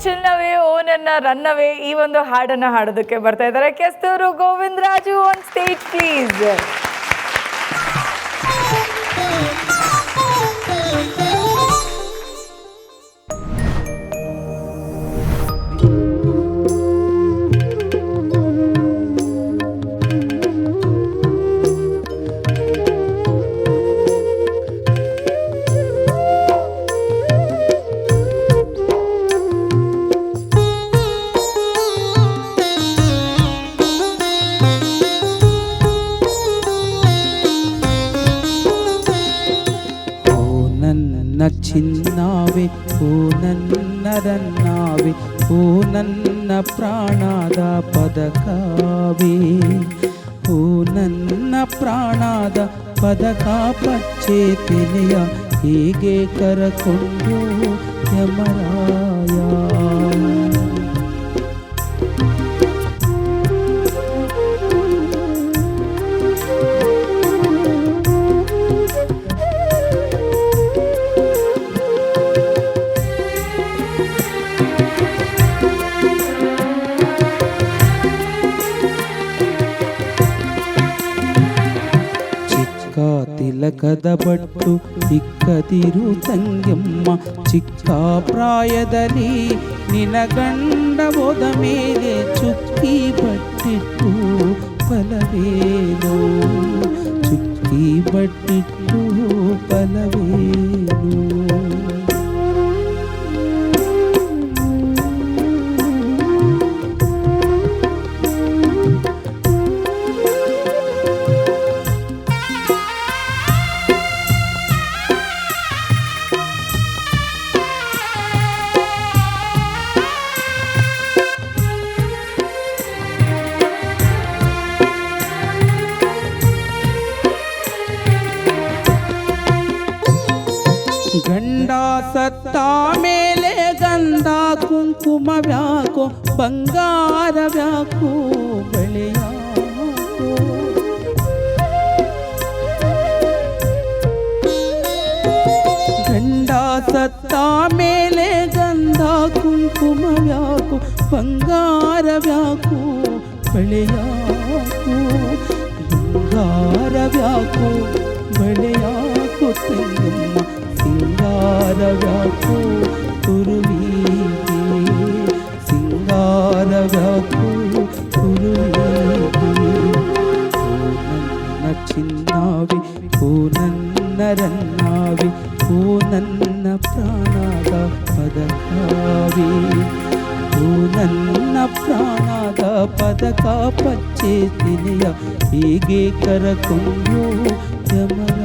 ಚಿನ್ನವೇ ಓ ನನ್ನ ರನ್ನವೇ ಈ ಒಂದು ಹಾಡನ್ನು ಹಾಡೋದಕ್ಕೆ ಬರ್ತಾ ಇದ್ದಾರೆ Kesturu Govindaraju on stage please. ಚಿನ್ನವೇ ಓ ನನ್ನ ರನ್ನವೇ ಓ ನನ್ನ ಪ್ರಾಣದ ಪದಕವೇ ಓ ನನ್ನ ಪ್ರಾಣದ ಪದಕ ಪಚ್ಚೆ ತೆನೆಯ ಹೀಗೆ ಕರಕೊಂಡು ಯಮರಾಯ ತಿಲಕದ ಬಟ್ಟು ಇಕ್ಕದಿರು ತಂಗೆಮ್ಮ ಚಿಕ್ಕ ಪ್ರಾಯದಲ್ಲಿ ನಿನ ಗಂಡ ಹೋದ ಮೇಲೆ ಚುಕ್ಕಿ ಬಟ್ಟಿಟ್ಟು ಫಲವೇನು ಚುಕ್ಕಿ ಬಟ್ಟಿಟ್ಟು ಫಲವೇನು ಗಂಡ ಸತ್ತ ಮೇಲೆ ಗಂಧ ಕುಂಕುಮ ವ್ಯಾಕೋ ಬಂಗಾರ ವ್ಯಾಕೋ ಬೆಳೆಯಾಕೋ ಗಂಡ ಸತ್ತ ಮೇಲೆ ಗಂಧ ಕುಂಕುಮ ವ್ಯಾಕೋ ಬಂಗಾರ ವ್ಯಾಕೋ ಬೆಳೆಯಾಕೋ ಬಂಗಾರ ವ್ಯಾಕೋ ಬೆಳೆಯಾಕೋ ತಂಗಮ್ಮ ಸಿಂಗಾರವ್ಯಾಕೋ ಕುರುವಿಗೆ ಸಿಂಗಾರವ್ಯಾಕೋ ಕುರುವಿಗೆ ಓ ನನ್ನ ಚಿನ್ನವೇ ಓ ನನ್ನ ರನ್ನವೇ ಓ ನನ್ನ ಪ್ರಾಣದ ಪದಕವೇ ಓ ನನ್ನ ಪ್ರಾಣದ ಪದಕ ಪಚ್ಚೆ ತಿನೆಯ ಹೀಗೆ ಕರಕೊಂಡು ಯಮರಾಯ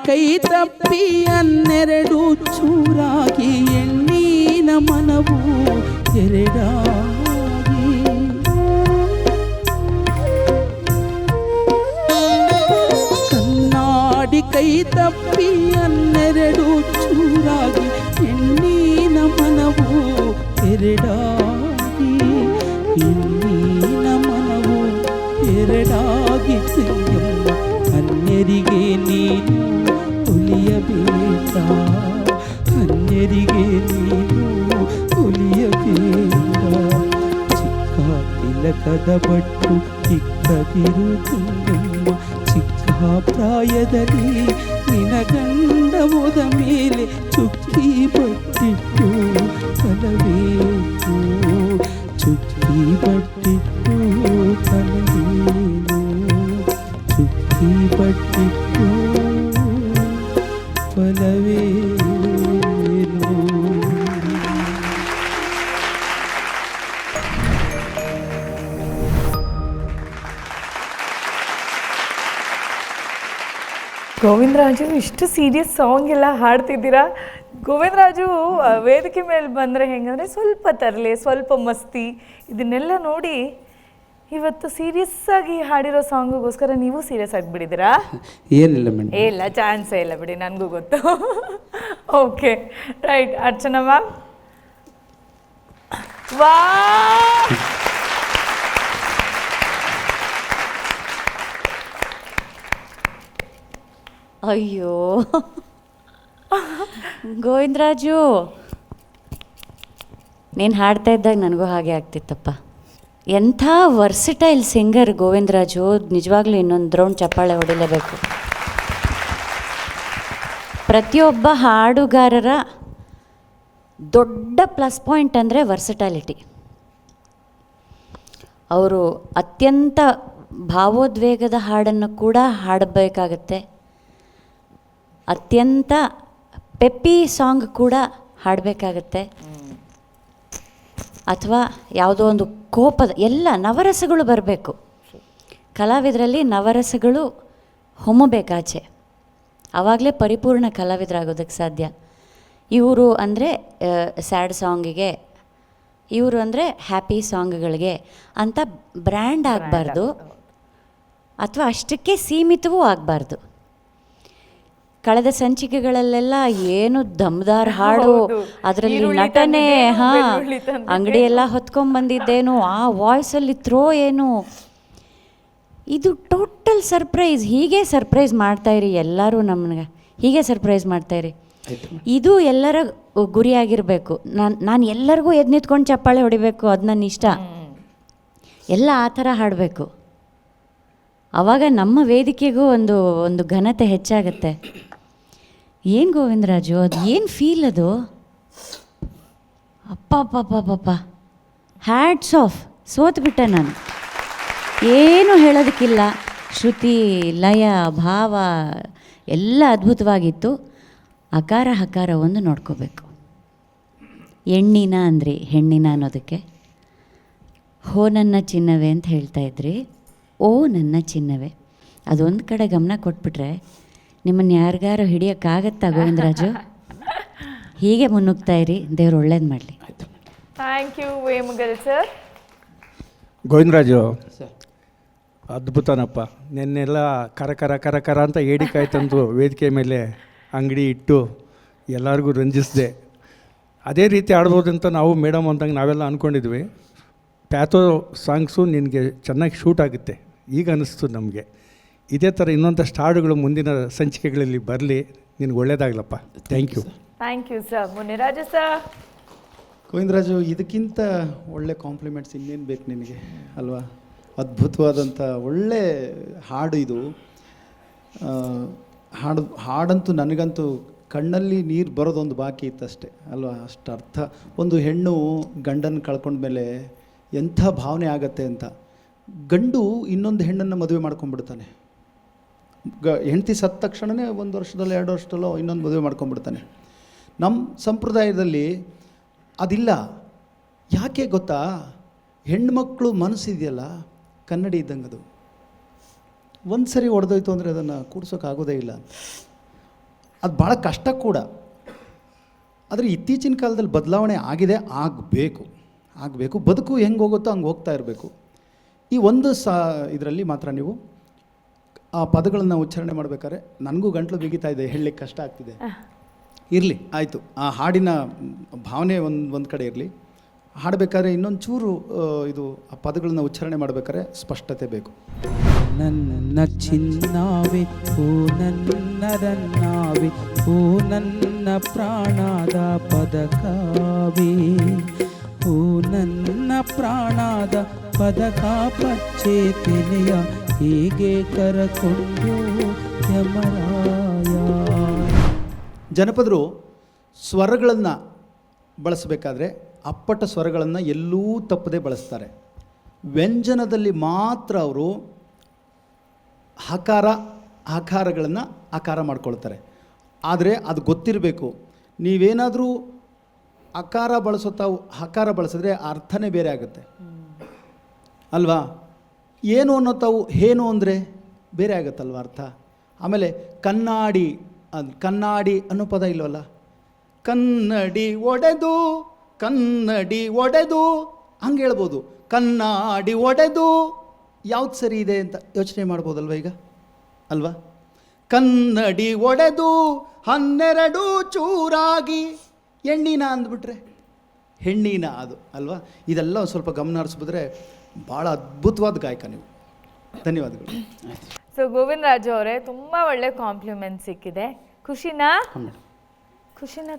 ಕೈ ತಪ್ಪಿ ಹನ್ನೆರಡು ಚೂರಾಗಿ ಎಣ್ಣಿನ ಮನವು ಎರಡಾಗಿ ಕಣ್ಣಾಡಿ ಕೈ ತಪ್ಪಿ ಹನ್ನೆರಡು ಚೂರಾಗಿ ಎಣ್ಣಿನ ಮನವು ಎರಡಾಗಿ ಎಣ್ಣಿನ ಮನವು ಎರಡಾಗಿ ಸಂಗಮ್ಮ ಅನ್ಯರಿಗೆ ನೀನು ಉಲಿಯಬೇಕ ಅನ್ಯರಿಗೆ ನೀನು ಉಲಿಯಬೇಕ ಚಿಕ್ಕ ತಿಲಕದ ಬಟ್ಟು ಇಕ್ಕದಿರು ತುಂಗಮ್ಮ ಚಿಕ್ಕ ಪ್ರಾಯದಲ್ಲಿ ನಿನ ಗಂಡ ಹೋದ ಮೇಲೆ ಚುಕ್ಕಿ ಬಟ್ಟಿಟ್ಟು ಫಲವೇನು ಚುಕ್ಕಿ ಬಟ್ಟಿಟ್ಟು ಫಲವೇನು ಚುಕ್ಕಿ ಬಟ್ಟಿಟ್ಟು ಫಲವೇನು. ಗೋವಿಂದರಾಜು ಇಷ್ಟು ಸೀರಿಯಸ್ ಸಾಂಗ್ ಎಲ್ಲ ಹಾಡ್ತಿದ್ದೀರಾ. ಗೋವಿಂದರಾಜು ವೇದಿಕೆ ಮೇಲೆ ಬಂದರೆ ಹೆಂಗಂದರೆ ಸ್ವಲ್ಪ ತರಲೆ, ಸ್ವಲ್ಪ ಮಸ್ತಿ, ಇದನ್ನೆಲ್ಲ ನೋಡಿ ಇವತ್ತು ಸೀರಿಯಸ್ ಆಗಿ ಹಾಡಿರೋ ಸಾಂಗಿಗೋಸ್ಕರ ನೀವು ಸೀರಿಯಸ್ ಆಗಿಬಿಟ್ಟಿದ್ದೀರಾ? ಏನಿಲ್ಲ ಮೇಡಮ್. ಇಲ್ಲ, ಚಾನ್ಸೇ ಇಲ್ಲ ಬಿಡಿ, ನನಗೂ ಗೊತ್ತು. Okay, right. ಅರ್ಚನಾ ಮ್ಯಾಮ್, ವಾ, ಅಯ್ಯೋ ಗೋವಿಂದರಾಜು, ನೀನು ಹಾಡ್ತಾ ಇದ್ದಾಗ ನನಗೂ ಹಾಗೆ ಆಗ್ತಿತ್ತಪ್ಪ. ಎಂಥ ವರ್ಸಿಟೈಲ್ ಸಿಂಗರ್ ಗೋವಿಂದರಾಜು, ನಿಜವಾಗ್ಲೂ ಇನ್ನೊಂದು ರೌಂಡ್ ಚಪ್ಪಾಳೆ ಹೊಡಿಲೇಬೇಕು. ಪ್ರತಿಯೊಬ್ಬ ಹಾಡುಗಾರರ ದೊಡ್ಡ ಪ್ಲಸ್ ಪಾಯಿಂಟ್ ಅಂದರೆ ವರ್ಸಿಟಾಲಿಟಿ. ಅವರು ಅತ್ಯಂತ ಭಾವೋದ್ವೇಗದ ಹಾಡನ್ನು ಕೂಡ ಹಾಡಬೇಕಾಗತ್ತೆ, ಅತ್ಯಂತ ಪೆಪ್ಪಿ ಸಾಂಗ್ ಕೂಡ ಹಾಡಬೇಕಾಗತ್ತೆ, ಅಥವಾ ಯಾವುದೋ ಒಂದು ಕೋಪದ ಎಲ್ಲ ನವರಸಗಳು ಬರಬೇಕು. ಕಲಾವಿದರಲ್ಲಿ ನವರಸಗಳು ಹೊಮ್ಮಬೇಕಾಚೆ, ಆವಾಗಲೇ ಪರಿಪೂರ್ಣ ಕಲಾವಿದರಾಗೋದಕ್ಕೆ ಸಾಧ್ಯ. ಇವರು ಅಂದರೆ ಸ್ಯಾಡ್ ಸಾಂಗಿಗೆ, ಇವರು ಅಂದರೆ ಹ್ಯಾಪಿ ಸಾಂಗ್ಗಳಿಗೆ ಅಂತ ಬ್ರ್ಯಾಂಡ್ ಆಗಬಾರ್ದು, ಅಥವಾ ಅಷ್ಟಕ್ಕೆ ಸೀಮಿತವೂ ಆಗಬಾರ್ದು. ಕಳೆದ ಸಂಚಿಕೆಗಳಲ್ಲೆಲ್ಲ ಏನು ದಮ್ದಾರ್ ಹಾಡು, ಅದರಲ್ಲಿ ನಟನೆ, ಅಂಗಡಿ ಎಲ್ಲ ಹೊತ್ಕೊಂಡ್ಬಂದಿದ್ದೇನು, ಆ ವಾಯ್ಸಲ್ಲಿ ಥ್ರೋ ಏನು, ಇದು ಟೋಟಲ್ ಸರ್ಪ್ರೈಸ್. ಹೀಗೆ ಸರ್ಪ್ರೈಸ್ ಮಾಡ್ತಾಯಿರಿ ಎಲ್ಲರೂ, ನಮ್ಗೆ ಹೀಗೆ ಸರ್ಪ್ರೈಸ್ ಮಾಡ್ತಾಯಿರಿ. ಇದು ಎಲ್ಲರ ಗುರಿಯಾಗಿರಬೇಕು. ನಾನು ಎಲ್ಲರಿಗೂ ಎದ್ದು ನಿಂತ್ಕೊಂಡು ಚಪ್ಪಾಳೆ ಹೊಡಿಬೇಕು, ಅದು ನನ್ನ ಇಷ್ಟ. ಎಲ್ಲ ಆ ಥರ ಹಾಡಬೇಕು. ಆವಾಗ ನಮ್ಮ ವೇದಿಕೆಗೂ ಒಂದು ಘನತೆ ಹೆಚ್ಚಾಗತ್ತೆ. ಏನು ಗೋವಿಂದರಾಜು, ಅದು ಏನು ಫೀಲ್ ಅದು? ಅಪ್ಪ ಹ್ಯಾಟ್ಸ್ ಆಫ್. ಸೋತ್ಬಿಟ್ಟೆ ನಾನು, ಏನು ಹೇಳೋದಕ್ಕಿಲ್ಲ. ಶ್ರುತಿ, ಲಯ, ಭಾವ ಎಲ್ಲ ಅದ್ಭುತವಾಗಿತ್ತು. ಅಕಾರ ಹಕಾರ ಒಂದು ನೋಡ್ಕೋಬೇಕು. ಹೆಣ್ಣಿನ ಅಂದ್ರಿ, ಹೆಣ್ಣಿನ ಅನ್ನೋದಕ್ಕೆ ಹೋ ನನ್ನ ಚಿನ್ನವೇ ಅಂತ ಹೇಳ್ತಾ ಇದ್ರಿ. ಓ ನನ್ನ ಚಿನ್ನವೇ, ಅದೊಂದು ಕಡೆ ಗಮನ ಕೊಟ್ಬಿಟ್ರೆ ನಿಮ್ಮನ್ನು ಯಾರಿಗಾರು ಹಿಡಿಯೋಕ್ಕಾಗತ್ತಾ ಗೋವಿಂದರಾಜು? ಹೀಗೆ ಮುನ್ನುಗ್ತಾ ಇರಿ, ದೇವ್ರು ಒಳ್ಳೇದು ಮಾಡಲಿ. Thank you Vemagal sir. Govindaraju ಅದ್ಭುತನಪ್ಪ. ನಿನ್ನೆಲ್ಲ ಕರ ಅಂತ ಏಡಿಕಾಯಿ ತಂದು ವೇದಿಕೆ ಮೇಲೆ ಅಂಗಡಿ ಇಟ್ಟು ಎಲ್ಲರಿಗೂ ರಂಜಿಸಿದೆ. ಅದೇ ರೀತಿ ಆಡ್ಬೋದಂತ ನಾವು ಮೇಡಮ್ ಅಂದಂಗೆ ನಾವೆಲ್ಲ ಅಂದ್ಕೊಂಡಿದ್ವಿ. ಪ್ಯಾಥೋ ಸಾಂಗ್ಸು ನಿನಗೆ ಚೆನ್ನಾಗಿ ಶೂಟ್ ಆಗುತ್ತೆ ಈಗ ಅನ್ನಿಸ್ತು ನಮಗೆ. ಇದೇ ಥರ ಇನ್ನೊಂದಷ್ಟು ಹಾಡುಗಳು ಮುಂದಿನ ಸಂಚಿಕೆಗಳಲ್ಲಿ ಬರಲಿ. ನಿನಗೆ ಒಳ್ಳೇದಾಗಲಪ್ಪ. Thank you. Thank you sir. Muniraju sir. Govindaraju, ಇದಕ್ಕಿಂತ ಒಳ್ಳೆ ಕಾಂಪ್ಲಿಮೆಂಟ್ಸ್ ಇನ್ನೇನು ಬೇಕು ನಿನಗೆ ಅಲ್ವಾ? ಅದ್ಭುತವಾದಂಥ ಒಳ್ಳೆ ಹಾಡು ಇದು. ಹಾಡಂತೂ ನನಗಂತೂ ಕಣ್ಣಲ್ಲಿ ನೀರು ಬರೋದೊಂದು ಬಾಕಿ ಇತ್ತಷ್ಟೇ ಅಲ್ವಾ? ಅಷ್ಟು ಅರ್ಥ. ಒಂದು ಹೆಣ್ಣು ಗಂಡನ ಕಳ್ಕೊಂಡ್ಮೇಲೆ ಎಂಥ ಭಾವನೆ ಆಗತ್ತೆ ಅಂತ. ಗಂಡು ಇನ್ನೊಂದು ಹೆಣ್ಣನ್ನು ಮದುವೆ ಮಾಡ್ಕೊಂಡ್ಬಿಡ್ತಾನೆ. ಹೆಂಡತಿ ಸತ್ತ ತಕ್ಷಣವೇ 1 ವರ್ಷದಲ್ಲೋ 2 ವರ್ಷದಲ್ಲೋ ಇನ್ನೊಂದು ಮದುವೆ ಮಾಡ್ಕೊಂಡ್ಬಿಡ್ತಾನೆ. ನಮ್ಮ ಸಂಪ್ರದಾಯದಲ್ಲಿ ಅದಿಲ್ಲ. ಯಾಕೆ ಗೊತ್ತಾ? ಹೆಣ್ಮಕ್ಳು ಮನಸ್ಸಿದೆಯಲ್ಲ, ಕನ್ನಡಿ ಇದ್ದಂಗೆ ಅದು. ಒಂದು ಸರಿ ಹೊಡೆದೋಯ್ತು ಅಂದರೆ ಅದನ್ನು ಕೂಡ್ಸೋಕ್ಕಾಗೋದೇ ಇಲ್ಲ. ಅದು ಭಾಳ ಕಷ್ಟ ಕೂಡ. ಆದರೆ ಇತ್ತೀಚಿನ ಕಾಲದಲ್ಲಿ ಬದಲಾವಣೆ ಆಗಿದೆ, ಆಗಬೇಕು. ಬದುಕು ಹೆಂಗೆ ಹೋಗುತ್ತೋ ಹಂಗೆ ಹೋಗ್ತಾ ಇರಬೇಕು. ಈ ಒಂದು ಇದರಲ್ಲಿ ಮಾತ್ರ ನೀವು ಆ ಪದಗಳನ್ನು ಉಚ್ಚಾರಣೆ ಮಾಡಬೇಕಾದ್ರೆ ನನಗೂ ಗಂಟಲು ಬಿಗಿತಾ ಇದೆ, ಹೇಳಲಿಕ್ಕೆ ಕಷ್ಟ ಆಗ್ತಿದೆ. ಇರಲಿ, ಆಯಿತು. ಆ ಹಾಡಿನ ಭಾವನೆ ಒಂದು ಕಡೆ ಇರಲಿ. ಹಾಡಬೇಕಾದ್ರೆ ಇನ್ನೊಂದು ಚೂರು ಇದು ಆ ಪದಗಳನ್ನ ಉಚ್ಚಾರಣೆ ಮಾಡಬೇಕಾದ್ರೆ ಸ್ಪಷ್ಟತೆ ಬೇಕು. ನನ್ನ ಚಿನ್ನವೇ, ಓ ನನ್ನ ರನ್ನವೇ, ಓ ನನ್ನ ಪ್ರಾಣದ ಪದಕವೇ, ಓ ನನ್ನ ಪ್ರಾಣದ ಪದಕ ಪಚ್ಚೆ ತೆನೆಯ ಹೇಗೆ ಕರಕೊಂಡು ಯಮರಾಯ. ಜನಪದರು ಸ್ವರಗಳನ್ನು ಬಳಸಬೇಕಾದ್ರೆ ಅಪ್ಪಟ ಸ್ವರಗಳನ್ನು ಎಲ್ಲೂ ತಪ್ಪದೆ ಬಳಸ್ತಾರೆ. ವ್ಯಂಜನದಲ್ಲಿ ಮಾತ್ರ ಅವರು ಹಕಾರಗಳನ್ನು ಆಕಾರ ಮಾಡ್ಕೊಳ್ತಾರೆ. ಆದರೆ ಅದು ಗೊತ್ತಿರಬೇಕು. ನೀವೇನಾದರೂ ಅಕಾರ ಬಳಸೋ ತಾವು ಹಕಾರ ಬಳಸಿದ್ರೆ ಅರ್ಥನೇ ಬೇರೆ ಆಗುತ್ತೆ ಅಲ್ವಾ? ಏನು ಅನ್ನೋ ತಾವು ಏನು ಅಂದರೆ ಬೇರೆ ಆಗುತ್ತಲ್ವ ಅರ್ಥ. ಆಮೇಲೆ ಕನ್ನಡಿ ಅನ್ನೋ ಪದ ಇಲ್ವಲ್ಲ. ಕನ್ನಡಿ ಒಡೆದು ಹಂಗೆ ಹೇಳ್ಬೋದು. ಕಣ್ಣಾಡಿ ಒಡೆದು ಯಾವ್ದು ಸರಿ ಇದೆ ಅಂತ ಯೋಚನೆ ಮಾಡ್ಬೋದಲ್ವ ಈಗ ಅಲ್ವಾ? ಕನ್ನಡಿ ಒಡೆದು 12 ಚೂರಾಗಿ ಎಣ್ಣಿನ ಅಂದ್ಬಿಟ್ರೆ ಹೆಣ್ಣಿನ ಅದು ಅಲ್ವಾ? ಇದೆಲ್ಲ ಒಂದು ಸ್ವಲ್ಪ ಗಮನ ಹರಿಸ್ಬಿಟ್ರೆ ಭಾಳ ಅದ್ಭುತವಾದ ಗಾಯಕ ನೀವು. ಧನ್ಯವಾದಗಳು. ಸೊ ಗೋವಿಂದ್ ರಾಜು ಅವರೇ, ತುಂಬ ಒಳ್ಳೆ ಕಾಂಪ್ಲಿಮೆಂಟ್ ಸಿಕ್ಕಿದೆ. ಖುಷಿನಾ?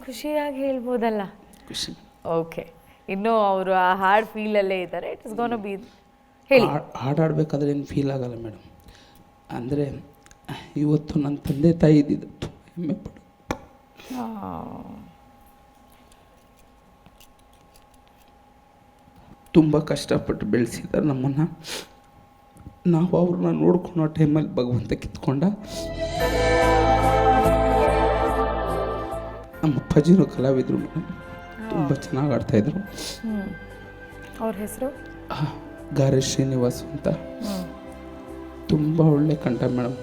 ಖುಷಿಯಾಗಿ ಹೇಳ್ಬೋದಲ್ಲ? ಖುಷಿ. ಓಕೆ, ಇನ್ನು ಅವರು ಆ ಹಾಡ್ ಫೀಲಲ್ಲೇ ಇದ್ದಾರೆ. ಇಟ್ ಇಸ್ ಗೋನ್ ಬಿ ಹೇಳಿ. ಹಾಡಾಡ್ಬೇಕಾದ್ರೆ ಏನು ಫೀಲ್ ಆಗಲ್ಲ ಮೇಡಮ್. ಅಂದರೆ ಇವತ್ತು ನನ್ನ ತಂದೆ ತಾಯಿ ಇದ್ದಿದ್ದು ತುಂಬ ಹೆಮ್ಮೆ ಪಡು. ತುಂಬ ಕಷ್ಟಪಟ್ಟು ಬೆಳೆಸಿದ್ದಾರೆ ನಮ್ಮನ್ನು. ನಾವು ಅವ್ರನ್ನ ನೋಡ್ಕೊಳೋ ಟೈಮಲ್ಲಿ ಭಗವಂತ ಕಿತ್ಕೊಂಡ. ನಮ್ಮ ಅಪ್ಪಾಜಿನೂ ಕಲಾವಿದರು ಮೇಡಮ್, ತುಂಬ ಚೆನ್ನಾಗಿ ಆಡ್ತಾಯಿದ್ರು. ಅವ್ರ ಹೆಸರು ಗಾರೆ ಶ್ರೀನಿವಾಸ್ ಅಂತ. ತುಂಬ ಒಳ್ಳೆ ಕಂಠ ಮೇಡಮ್.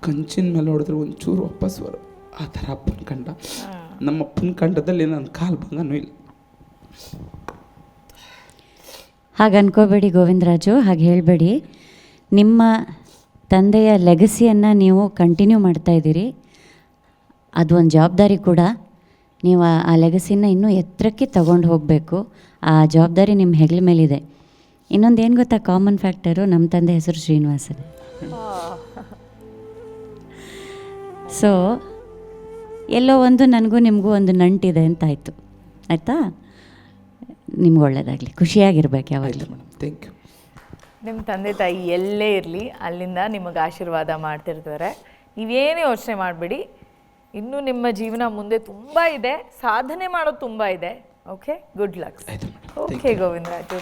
ಕಂಚಿನ ಮೇಲೆ ಹೊಡೆದ್ರೆ ಒಂಚೂರು ವಾಪಸ್ ಬರೋ ಆ ಥರ ಅಪ್ಪನ ಕಂಠ. ನಮ್ಮ ಅಪ್ಪನ ಕಂಠದಲ್ಲಿ ನನ್ನ ಕಾಲು ಭಂಗನೂ ಇಲ್ಲ. ಹಾಗೆ ಅನ್ಕೋಬೇಡಿ ಗೋವಿಂದರಾಜು, ಹಾಗೆ ಹೇಳಬೇಡಿ. ನಿಮ್ಮ ತಂದೆಯ ಲೆಗಸಿಯನ್ನು ನೀವು ಕಂಟಿನ್ಯೂ ಮಾಡ್ತಾಯಿದ್ದೀರಿ. ಅದು ಒಂದು ಜವಾಬ್ದಾರಿ ಕೂಡ. ನೀವು ಆ ಲೆಗಸಿನ ಇನ್ನೂ ಎತ್ತರಕ್ಕೆ ತಗೊಂಡು ಹೋಗಬೇಕು. ಆ ಜವಾಬ್ದಾರಿ ನಿಮ್ಮ ಹೆಗಲ ಮೇಲಿದೆ. ಇನ್ನೊಂದು ಏನು ಗೊತ್ತಾ ಕಾಮನ್ ಫ್ಯಾಕ್ಟರು, ನಮ್ಮ ತಂದೆ ಹೆಸರು ಶ್ರೀನಿವಾಸನ್. ಸೊ ಎಲ್ಲೋ ಒಂದು ನನಗೂ ನಿಮಗೂ ಒಂದು ನಂಟಿದೆ ಅಂತ ಆಯಿತು. ಆಯಿತಾ? ನಿಮ್ಗೆ ಒಳ್ಳೆಯದಾಗಲಿ, ಖುಷಿಯಾಗಿರ್ಬೇಕು ಯಾವಾಗಲೂ. Madam, thank you. ನಿಮ್ಮ ತಂದೆ ತಾಯಿ ಎಲ್ಲೇ ಇರಲಿ, ಅಲ್ಲಿಂದ ನಿಮಗೆ ಆಶೀರ್ವಾದ ಮಾಡ್ತಿರ್ತಾರೆ. ನೀವೇನೇ ಯೋಚನೆ ಮಾಡಬೇಡಿ. ಇನ್ನೂ ನಿಮ್ಮ ಜೀವನ ಮುಂದೆ ತುಂಬ ಇದೆ, ಸಾಧನೆ ಮಾಡೋದು ತುಂಬ ಇದೆ. Okay, good lucks. Okay Govind Raju.